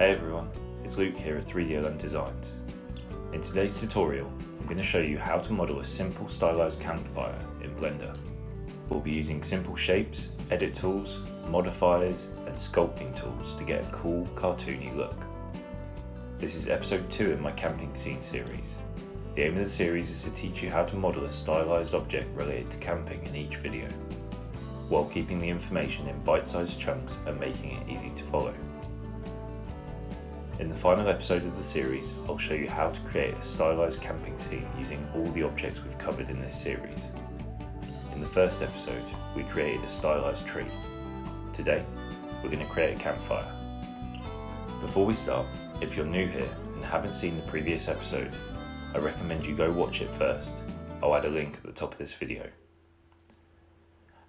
Hey everyone, it's Luke here at 3D Designs. In today's tutorial, I'm going to show you how to model a simple stylized campfire in Blender. We'll be using simple shapes, edit tools, modifiers and sculpting tools to get a cool, cartoony look. This is episode 2 in my camping scene series. The aim of the series is to teach you how to model a stylized object related to camping in each video, while keeping the information in bite-sized chunks and making it easy to follow. In the final episode of the series, I'll show you how to create a stylized camping scene using all the objects we've covered in this series. In the first episode, we created a stylized tree. Today, we're going to create a campfire. Before we start, if you're new here and haven't seen the previous episode, I recommend you go watch it first. I'll add a link at the top of this video.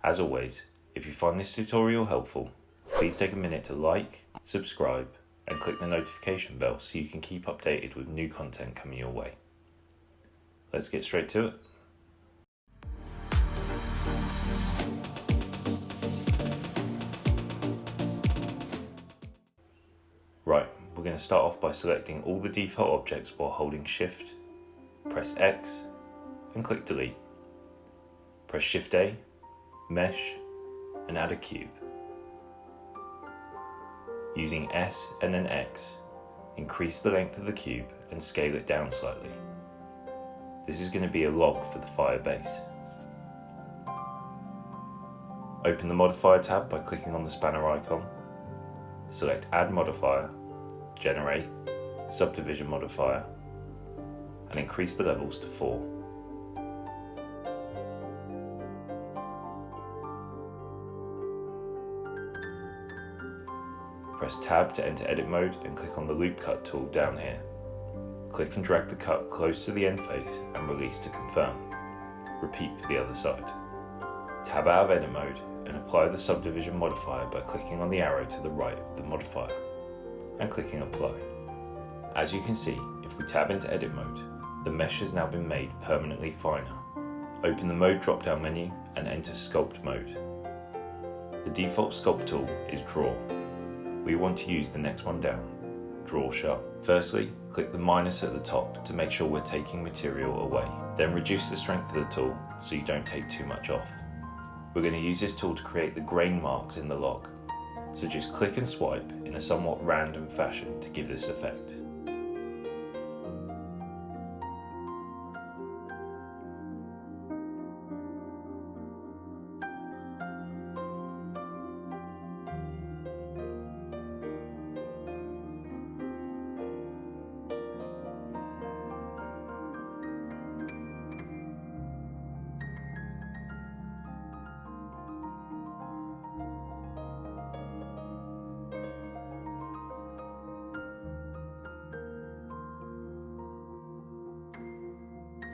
As always, if you find this tutorial helpful, please take a minute to like, subscribe, and click the notification bell so you can keep updated with new content coming your way. Let's get straight to it. Right, we're going to start off by selecting all the default objects while holding Shift, press X, and click Delete. Press Shift A, Mesh, and add a cube. Using S and then X, increase the length of the cube and scale it down slightly. This is going to be a log for the fire base. Open the Modifier tab by clicking on the spanner icon. Select Add Modifier, Generate, Subdivision Modifier, and increase the levels to 4. Press Tab to enter edit mode and click on the Loop Cut tool down here. Click and drag the cut close to the end face and release to confirm. Repeat for the other side. Tab out of edit mode and apply the subdivision modifier by clicking on the arrow to the right of the modifier and clicking Apply. As you can see, if we tab into edit mode, the mesh has now been made permanently finer. Open the Mode drop-down menu and enter Sculpt mode. The default sculpt tool is Draw. We want to use the next one down, Draw Sharp. Firstly, click the minus at the top to make sure we're taking material away. Then reduce the strength of the tool so you don't take too much off. We're going to use this tool to create the grain marks in the log. So just click and swipe in a somewhat random fashion to give this effect.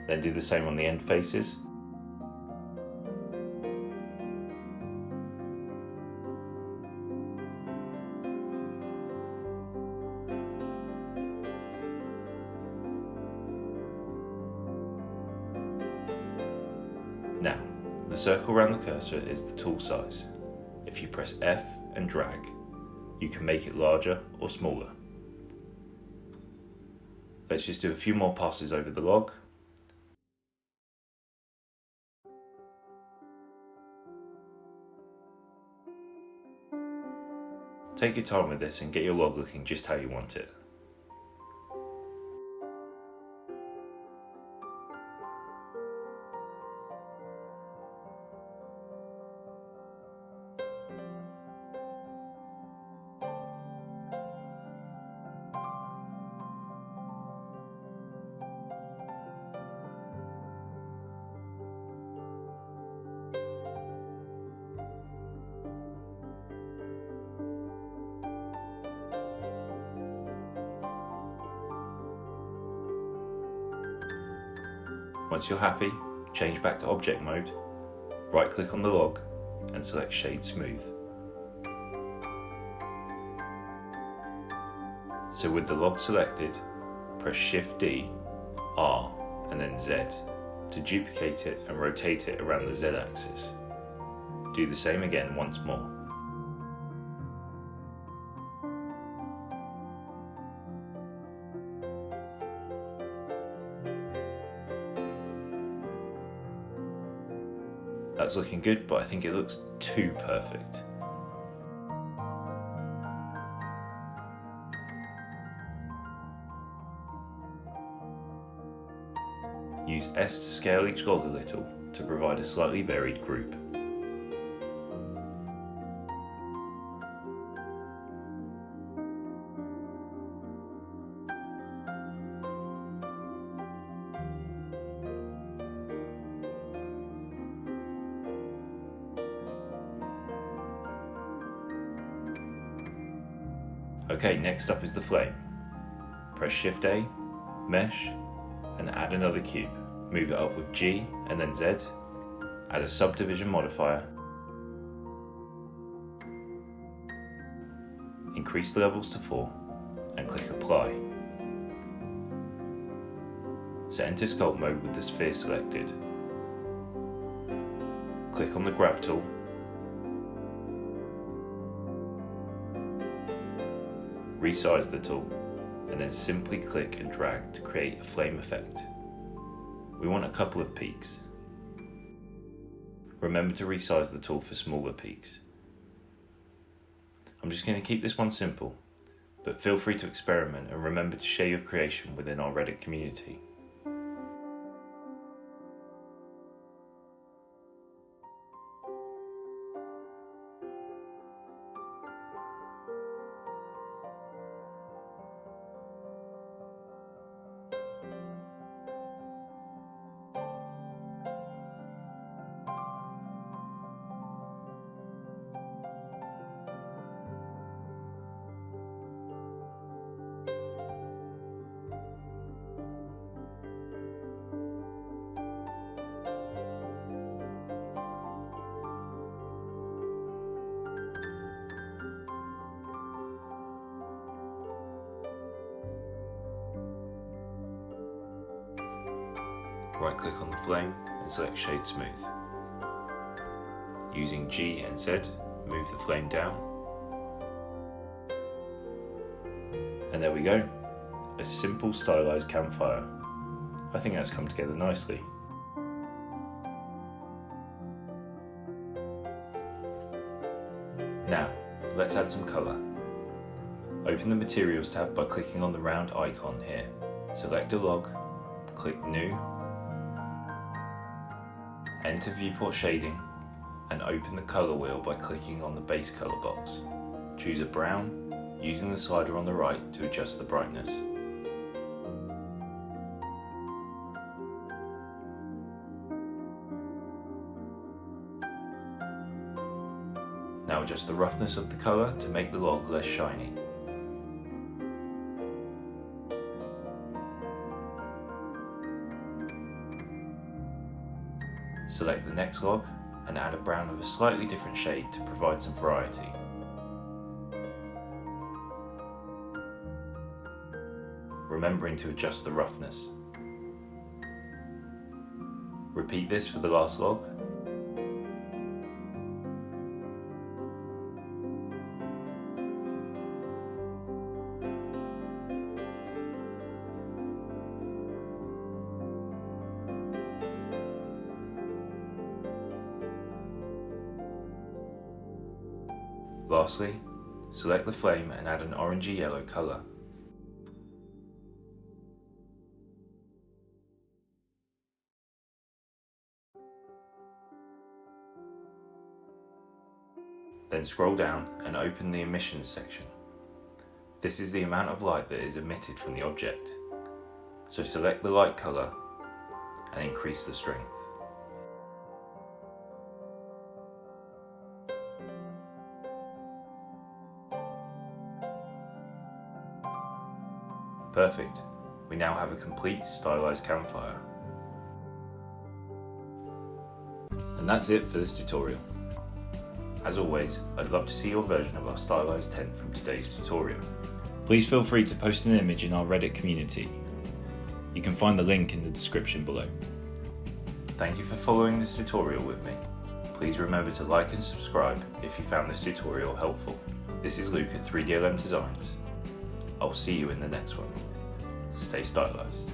Then do the same on the end faces. Now, the circle around the cursor is the tool size. If you press F and drag, you can make it larger or smaller. Let's just do a few more passes over the log. Take your time with this and get your log looking just how you want it. Once you're happy, change back to object mode, right click on the log and select Shade Smooth. So with the log selected, press Shift D, R and then Z to duplicate it and rotate it around the Z axis. Do the same again once more. That's looking good, but I think it looks too perfect. Use S to scale each log a little to provide a slightly varied group. Okay, next up is the flame. Press Shift A, Mesh, and add another cube. Move it up with G and then Z. Add a subdivision modifier. Increase the levels to 4 and click Apply. Set into sculpt mode with the sphere selected. Click on the grab tool. Resize the tool and then simply click and drag to create a flame effect. We want a couple of peaks. Remember to resize the tool for smaller peaks. I'm just going to keep this one simple, but feel free to experiment and remember to share your creation within our Reddit community. Right click on the flame and select Shade Smooth. Using G and Z, move the flame down. And there we go, a simple stylized campfire. I think that's come together nicely. Now, let's add some colour. Open the Materials tab by clicking on the round icon here. Select a log, click New, enter Viewport Shading, and open the colour wheel by clicking on the base colour box. Choose a brown, using the slider on the right to adjust the brightness. Now adjust the roughness of the colour to make the log less shiny. Select the next log and add a brown of a slightly different shade to provide some variety. Remembering to adjust the roughness. Repeat this for the last log. Lastly, select the flame and add an orangey yellow colour. Then scroll down and open the emissions section. This is the amount of light that is emitted from the object. So select the light colour and increase the strength. Perfect. We now have a complete stylized campfire. And that's it for this tutorial. As always, I'd love to see your version of our stylized tent from today's tutorial. Please feel free to post an image in our Reddit community. You can find the link in the description below. Thank you for following this tutorial with me. Please remember to like and subscribe if you found this tutorial helpful. This is Luke at 3DLM Designs. I'll see you in the next one. Stay stylized.